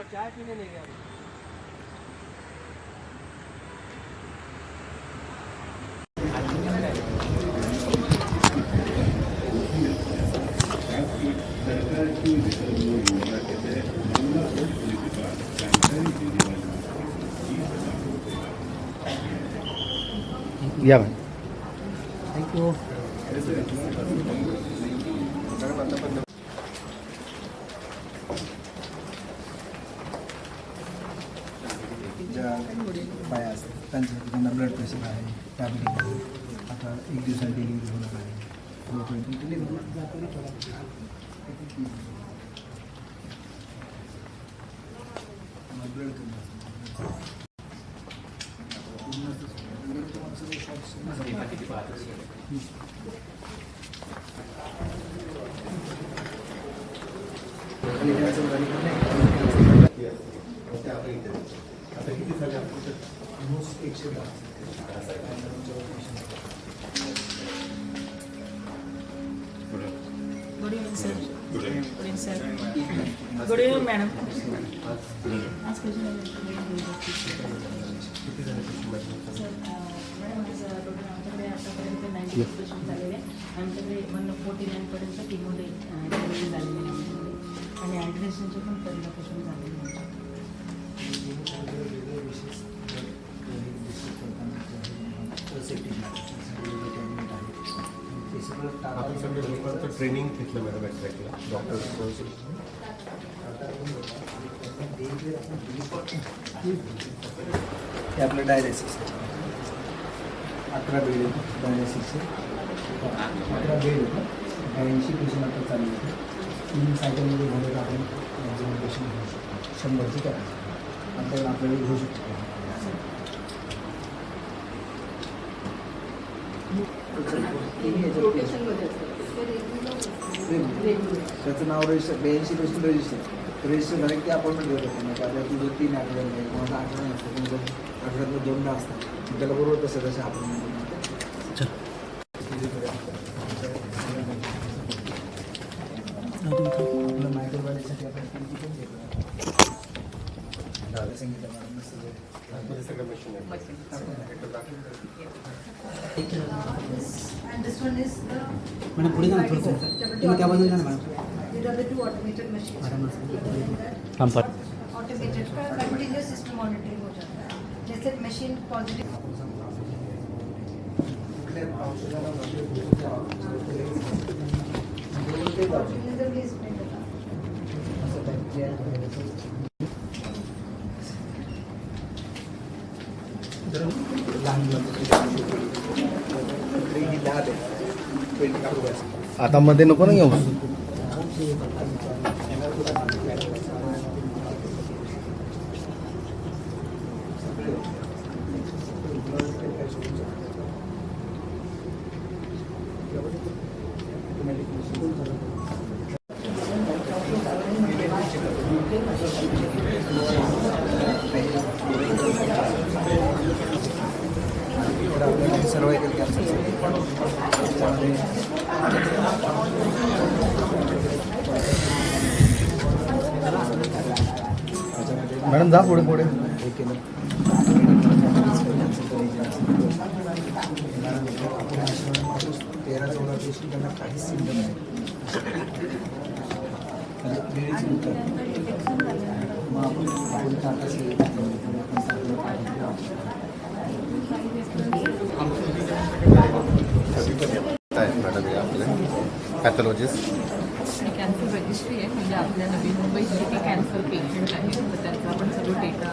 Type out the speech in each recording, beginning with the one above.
चाय पीने नहीं गया। या मॅम. थँक्यू. बाया असतात त्यांना ब्लड प्रेशर आहे, डायबिटीज आहे, आता 1 दिवसात डिलिव्हरी होणार आहे. Blood Good evening, sir. Good evening, sir. Good evening, madam. Ask question. Sir, madam माझं टोटल आमच्याकडे आतापर्यंत 90 पेशंट झालेले आहे. आमच्याकडे 149 पर्यंत किमो डिलिव्हरी झालेली आहे आमच्याकडे आणि ॲड्रेशनचे पण 15 पेशंट झालेले आहेत. आपण सगळे लोकांचं ट्रेनिंग घेतलं मॅडम ॲक्च्युअली डॉक्टर. हे आपलं डायलिसिस 11 बेड डायलिसिसचे 11 बेड होतं. 80 पेशंट आता चालू होते. 3 सायकलमध्ये झालं तर आपण मॅक्झिमम पेशंट घेऊ शकतो. 100ची करायचं आपल्याला घेऊ शकतो. त्याचं नाव रजिस्टर 82 पेशंट रजिस्टर झालं की अपॉइंटमेंट देऊ शकतो. म्हणजे आपल्याला तुझं 3 आठवड्यात नाही कोणाला आठवड्यात नसतं तुमचं आठवड्यातलं 2दा असतात त्याला बरोबर तसं अपॉइंटमेंट आपलं मायक्रोबायोलॉजीसाठी आपण किती पण घेतो. सांगितलं मॅडम सगळं machine And this one is the madam पुढे जाणार थोडं तुम्ही त्या बाजूला जाणार madam. these are the 2 automated machines. Automated का continuous system monitoring हो जाता है. जैसे machine positive. आता मध्ये नको ना येऊ. सर्वायकल कॅन्सर मॅडम जा पुढे पुढे. हे केलं 13-14 पेशंट त्यांना काहीच सिम्पटम नाही. मग आपण मॅडम आपले पॅथॉलॉजिस्ट आणि कॅन्सर रजिस्ट्री आहे म्हणजे आपल्या नवी मुंबई जिथे कॅन्सर पेशंट आहेत तर त्यांचा आपण सगळं डेटा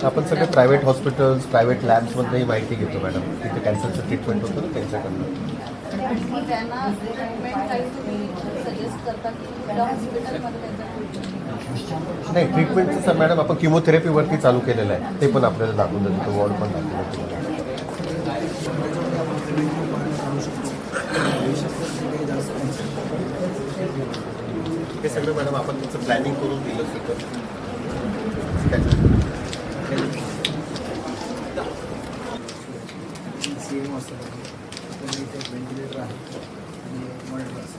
आपण सगळे प्रायव्हेट हॉस्पिटल्स प्रायव्हेट लॅब्समधली माहिती घेतो मॅडम. तिथे कॅन्सरचं ट्रीटमेंट होतं ना त्यांच्याकडनं. त्यांना ट्रीटमेंट काही तुम्ही सजेस्ट करता की हॉस्पिटलमध्ये नाही ट्रीटमेंटचं सर मॅडम आपण किमोथेरपीवरती चालू केलेलं आहे. ते पण आपल्याला दाखवून देतो. तो वॉर्ड पण दाखवतो. हे सगळं मॅडम आपण त्याचं प्लॅनिंग करून दिलं सगळं. CMO असतं व्हेंटिलेटर आहे आणि मॉनिटर असतं.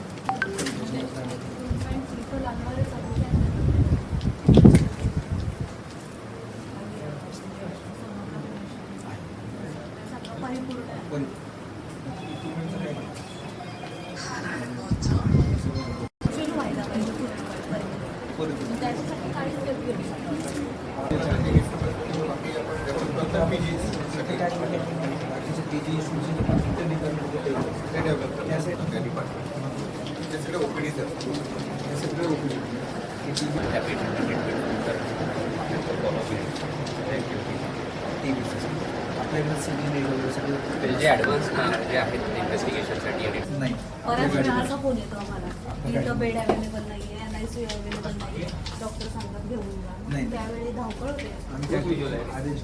त्याच्यासाठी काहीच घेऊ आपल्याकडे सगळे जे ॲडव्हान्स जे आहेत इन्व्हेस्टिगेशनसाठी नाही. बऱ्याच वेळा असा फोन येतो आम्हाला की इथं बेड अवेलेबल नाही आहे, NICU अवेलेबल नाही आहे, डॉक्टर सांगतात घेऊन जा. नाही. त्यावेळी धावपळ होते. अरेंज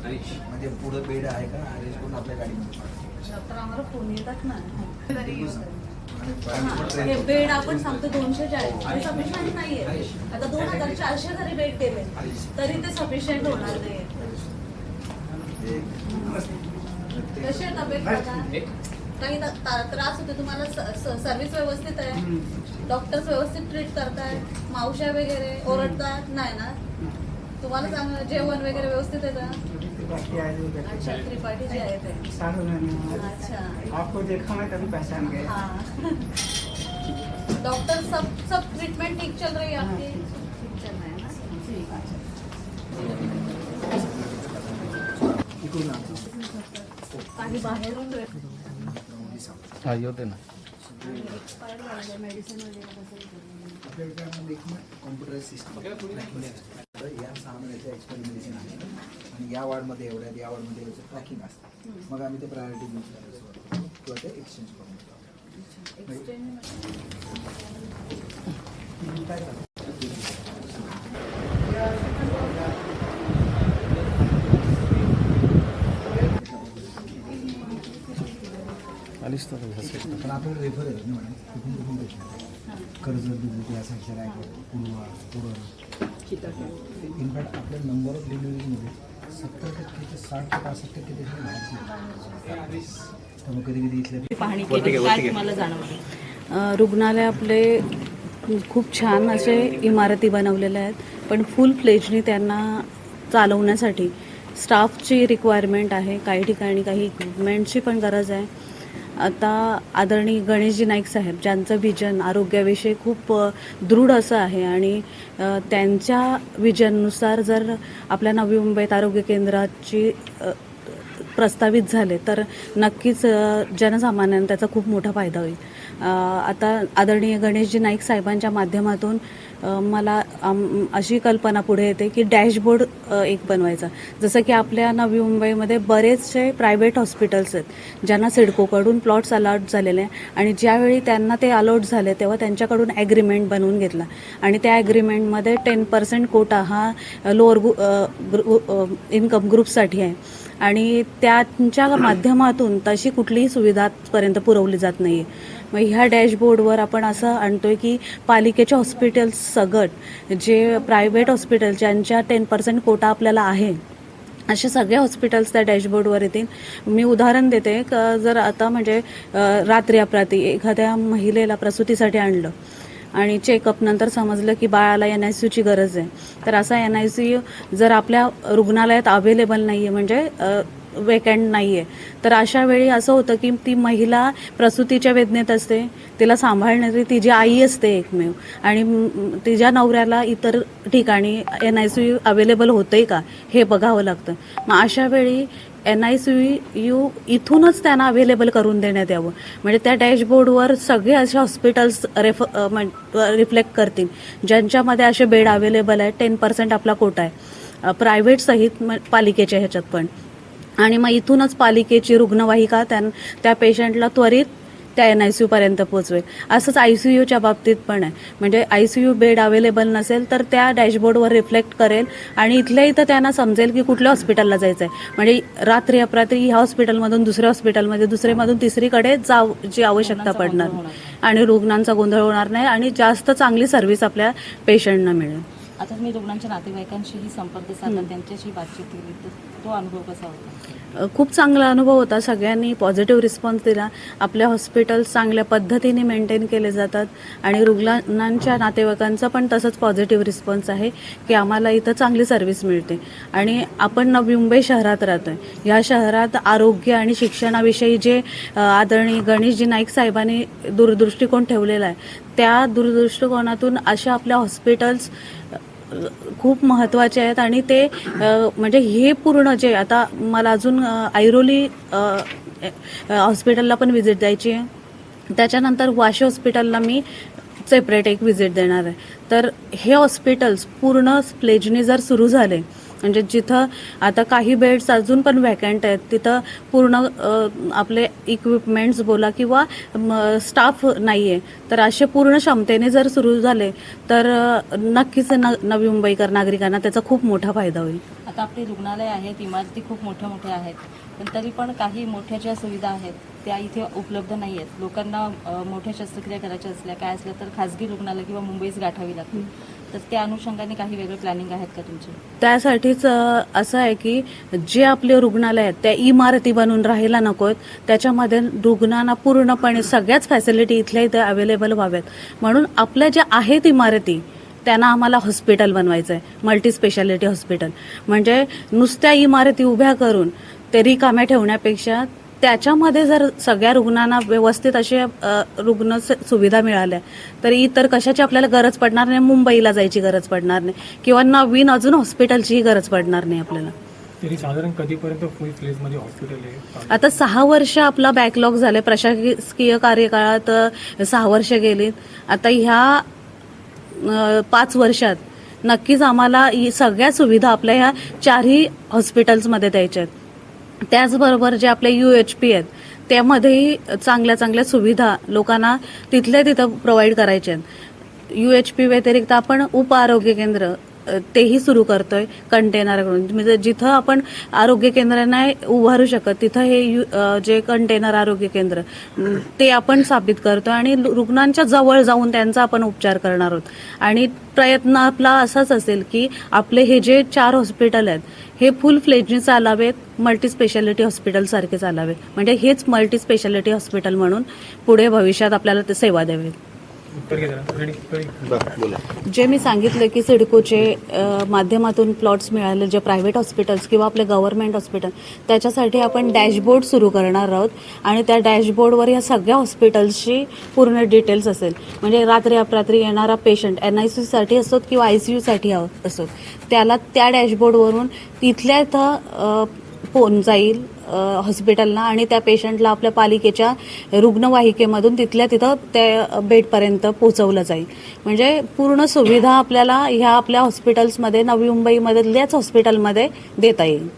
म्हणजे पुढं बेड आहे का अरेंज करून आपल्या गाडीमध्ये पाठवतो. डॉक्टर आम्हाला फोन येतात ना तरी आणि हां, हे बेड आपण सांगतो 240 ते सफिशियंट नाहीये. आता 2400 जरी बेड केले तरी ते सफिशियंट होणार नाही. कशी आहे तब्येत बघा? काही त्रास होते तुम्हाला? सर्व्हिस व्यवस्थित आहे? डॉक्टर्स व्यवस्थित ट्रीट करताय? मावश्या वगैरे ओरडतात नाही ना? तुम्हाला चांगलं जेवण वगैरे व्यवस्थित येतं? अच्छा, त्रिपाठी जी आहे ते. अच्छा, आपको देखा मैं कभी पहचान गया। हाँ। डॉक्टर सब ट्रीटमेंट ठीक चल रही है आपकी? ठीक चल रहा है ना? ठीक है. काही बाहेरून हा येऊ दे ना. मेडिसिन वगैरे कसं आपल्याकडे एक कॉम्प्युटर सिस्टम या 6 महिन्याच्या एक्सपायरी मेडिसिन आहे आणि या वॉर्डमध्ये एवढ्या या वॉर्डमध्ये एवढं ट्रॅकिंग असतं. मग आम्ही ते प्रायोरिटी यूज करायला सुरुवात करतो किंवा ते एक्सचेंज करून पण आपल्याला रेफर येतात ना मॅडम, कुठून कुठून भेटणार कर्जत बिजत या साईडच्या रायगड पूर्व इनफॅक्ट आपल्या नंबर ऑफ डिलिव्हरीजमध्ये 70% ते 60% ते 65% त्यामुळे कधी कधी इथल्या पाहणी केली काय तुम्हाला जाणवलं? रुग्णालय आपले खूप छान असे इमारती बनवलेल्या आहेत, पण फुल फ्लेजनी त्यांना चालवण्यासाठी स्टाफची रिक्वायरमेंट आहे. काही ठिकाणी काही इक्विपमेंटची पण गरज आहे. आता आदरणीय गणेशजी नाईक साहेब ज्यांचं विजन आरोग्याविषयी खूप दृढ असं आहे आणि त्यांच्या विजननुसार जर आपल्या नवी मुंबईत आरोग्य केंद्राची प्रस्तावित झाले तर नक्कीच जनसामान्यांना त्याचा खूप मोठा फायदा होईल. आता आदरणीय गणेशजी नाईक साहेबांच्या माध्यमातून मला अशी कल्पना पुढे येते की डॅशबोर्ड एक बनवायचा. जसं की आपल्या नवी मुंबईमध्ये बरेचसे प्रायव्हेट हॉस्पिटल्स आहेत ज्यांना सिडकोकडून प्लॉट्स अलॉट झालेले आहे आणि ज्यावेळी त्यांना ते अलॉट झाले तेव्हा त्यांच्याकडून ॲग्रीमेंट बनवून घेतला आणि त्या ॲग्रीमेंटमध्ये 10% कोटा हा लोअर इन्कम ग्रुपसाठी आहे आणि त्यांच्या माध्यमातून तशी कुठलीही सुविधा आजपर्यंत पुरवली जात नाही आहे. मग ह्या डॅशबोर्डवर आपण असं आणतोय की पालिकेचे हॉस्पिटल्स सगट जे प्रायव्हेट हॉस्पिटल ज्यांच्या 10% कोटा आपल्याला आहे असे सगळे हॉस्पिटल्स त्या डॅशबोर्डवर येतील. मी उदाहरण देते जर आता म्हणजे रात्री अपरात्री एखाद्या महिलेला प्रसूतीसाठी आणलं आणि चेकअप नंतर समजलं की बाळाला NICUची गरज आहे तर असा NICU जर आपल्या रुग्णालयात अवेलेबल नाही आहे म्हणजे वेकंट नाही आहे तर अशा वेळी असं होतं की ती महिला प्रसूतीच्या वेदनेत असते, तिला सांभाळणारी तिची आई असते एकमेव आणि तिच्या नवऱ्याला इतर ठिकाणी NICU अवेलेबल होतंय का हे बघावं लागतं. मग अशा वेळी NICU इथूनच त्यांना अवेलेबल करून देण्यात यावं म्हणजे त्या डॅशबोर्डवर सगळे असे हॉस्पिटल्स रिफ्लेक्ट करतील ज्यांच्यामध्ये असे बेड अवेलेबल आहे. 10% आपला कोटा आहे प्रायव्हेट सहित पालिकेच्या ह्याच्यात पण आणि मग इथूनच पालिकेची रुग्णवाहिका त्या पेशंटला त्वरित त्या NICUपर्यंत पोचवेल. असंच ICUच्या बाबतीत पण आहे म्हणजे ICU बेड अवेलेबल नसेल तर त्या डॅशबोर्डवर रिफ्लेक्ट करेल आणि इथल्या इथं त्यांना समजेल की कुठल्या हॉस्पिटलला जायचं आहे म्हणजे रात्री अपरात्री ह्या हॉस्पिटलमधून दुसऱ्या हॉस्पिटलमध्ये दुसरेमधून तिसरीकडे जावची आवश्यकता पडणार आणि रुग्णांचा गोंधळ होणार नाही आणि जास्त चांगली सर्व्हिस आपल्या पेशंटना मिळेल. आता मी रुग्णांच्या नातेवाईकांशीही संपर्क साधला, त्यांच्याशी बातचीत केली तर तो अनुभव कसा होता? खूप चांगला अनुभव होता. सगळ्यांनी पॉझिटिव्ह रिस्पॉन्स दिला. आपल्या हॉस्पिटल्स चांगल्या पद्धतीने मेंटेन केले जातात आणि रुग्णांच्या नातेवाईकांचा पण तसंच पॉझिटिव्ह रिस्पॉन्स आहे की आम्हाला इथं चांगली सर्व्हिस मिळते. आणि आपण नवी मुंबई शहरात राहतोय. या शहरात आरोग्य आणि शिक्षणाविषयी जे आदरणीय गणेशजी नाईक साहेबांनी दूरदृष्टिकोन ठेवलेला आहे त्या दूरदृष्टिकोनातून अशा आपल्या हॉस्पिटल्स खूप महत्त्वाचे आहेत आणि ते म्हणजे हे पूर्ण जे आता मला अजून ऐरोली हॉस्पिटलला पण व्हिजिट द्यायची आहे, त्याच्यानंतर वाशी हॉस्पिटलला मी सेपरेट एक व्हिजिट देणार आहे. तर हे हॉस्पिटल्स पूर्ण प्लेजनी जर सुरू झाले, म्हणजे जिथं आता काही बेड्स अजून पण व्हॅकंट आहेत, तिथं पूर्ण आपले इक्विपमेंट्स बोला किंवा स्टाफ नाही आहे, तर असे पूर्ण क्षमतेने जर सुरू झाले तर नक्कीच नवी मुंबईकर नागरिकांना त्याचा खूप मोठा फायदा होईल. आता आपली रुग्णालय आहेत, इमारती खूप मोठ्या मोठ्या आहेत, पण तरी पण काही मोठ्या ज्या सुविधा आहेत त्या इथे उपलब्ध नाही आहेत. लोकांना मोठ्या शस्त्रक्रिया करायच्या असल्या काय असल्या तर खाजगी रुग्णालय किंवा मुंबईच गाठावी लागते. तर त्या अनुषंगाने काही वेगळे प्लॅनिंग आहेत का तुमचे? त्यासाठीच असं आहे की जे आपले रुग्णालय आहेत त्या इमारती बनून राहायला नकोत, त्याच्यामध्ये रुग्णांना पूर्णपणे सगळ्याच फॅसिलिटी इथल्या इथे अवेलेबल व्हाव्यात. म्हणून आपल्या ज्या आहेत इमारती त्यांना आम्हाला हॉस्पिटल बनवायचं आहे, मल्टी स्पेशालिटी हॉस्पिटल. म्हणजे नुसत्या इमारती उभ्या करून ते रिकाम्या ठेवण्यापेक्षा त्याच्यामध्ये जर सगळ्या रुग्णांना व्यवस्थित अशा रुग्ण सुविधा मिळाल्या तर इतर कशाची आपल्याला गरज पडणार नाही, मुंबईला जायची गरज पडणार नाही किंवा नवीन अजून हॉस्पिटलचीही गरज पडणार नाही आपल्याला. तरी साधारण कधीपर्यंत फुल फ्लेजमध्ये हॉस्पिटल आहे? आता 6 वर्ष आपला बॅकलॉग झाले, प्रशासकीय कार्यकाळात 6 वर्ष गेलीत. आता ह्या 5 वर्षात नक्कीच आम्हाला ही सगळ्या सुविधा आपल्या ह्या 4ही हॉस्पिटल्समध्ये द्यायच्या आहेत. त्याचबरोबर जे आपले UHP आहेत त्यामध्येही चांगल्या चांगल्या सुविधा लोकांना तिथल्या तिथं प्रोव्हाइड करायच्या आहेत. UHP व्यतिरिक्त आपण उपआरोग्य केंद्र तेही सुरू करतोय कंटेनरकडून. म्हणजे जिथं आपण आरोग्य केंद्र नाही उभारू शकत तिथं हे जे कंटेनर आरोग्य केंद्र ते आपण स्थापित करतोय आणि रुग्णांच्या जवळ जाऊन त्यांचा आपण उपचार करणार आहोत. आणि प्रयत्न आपला असाच असेल की आपले हे जे 4 हॉस्पिटल आहेत हे फुल फ्लेजनी चालावेत, मल्टी स्पेशालिटी हॉस्पिटल सारखे चालावेत. म्हणजे हेच मल्टी स्पेशालिटी हॉस्पिटल म्हणून पुढे भविष्यात आपल्याला ते सेवा द्यावेत. जे मी सांगितलं की सिडकोचे माध्यमातून प्लॉट्स मिळाले, जे प्रायव्हेट हॉस्पिटल्स किंवा आपले गव्हर्नमेंट हॉस्पिटल, त्याच्यासाठी आपण डॅशबोर्ड सुरू करणार आहोत आणि त्या डॅशबोर्डवर या सगळ्या हॉस्पिटल्सची पूर्ण डिटेल्स असेल. म्हणजे रात्री अपरात्री येणारा पेशंट NICUसाठी असोत किंवा ICUसाठी असोत त्याला त्या डॅशबोर्डवरून तिथल्या इथं फोन जाईल हॉस्पिटलला आणि त्या पेशंटला आपल्या पालिकेच्या रुग्णवाहिकेमधून तिथल्या तिथं त्या बेडपर्यंत पोहोचवलं जाईल. म्हणजे पूर्ण सुविधा आपल्याला ह्या आपल्या हॉस्पिटल्समध्ये नवी मुंबईमधल्याच हॉस्पिटलमध्ये देता येईल.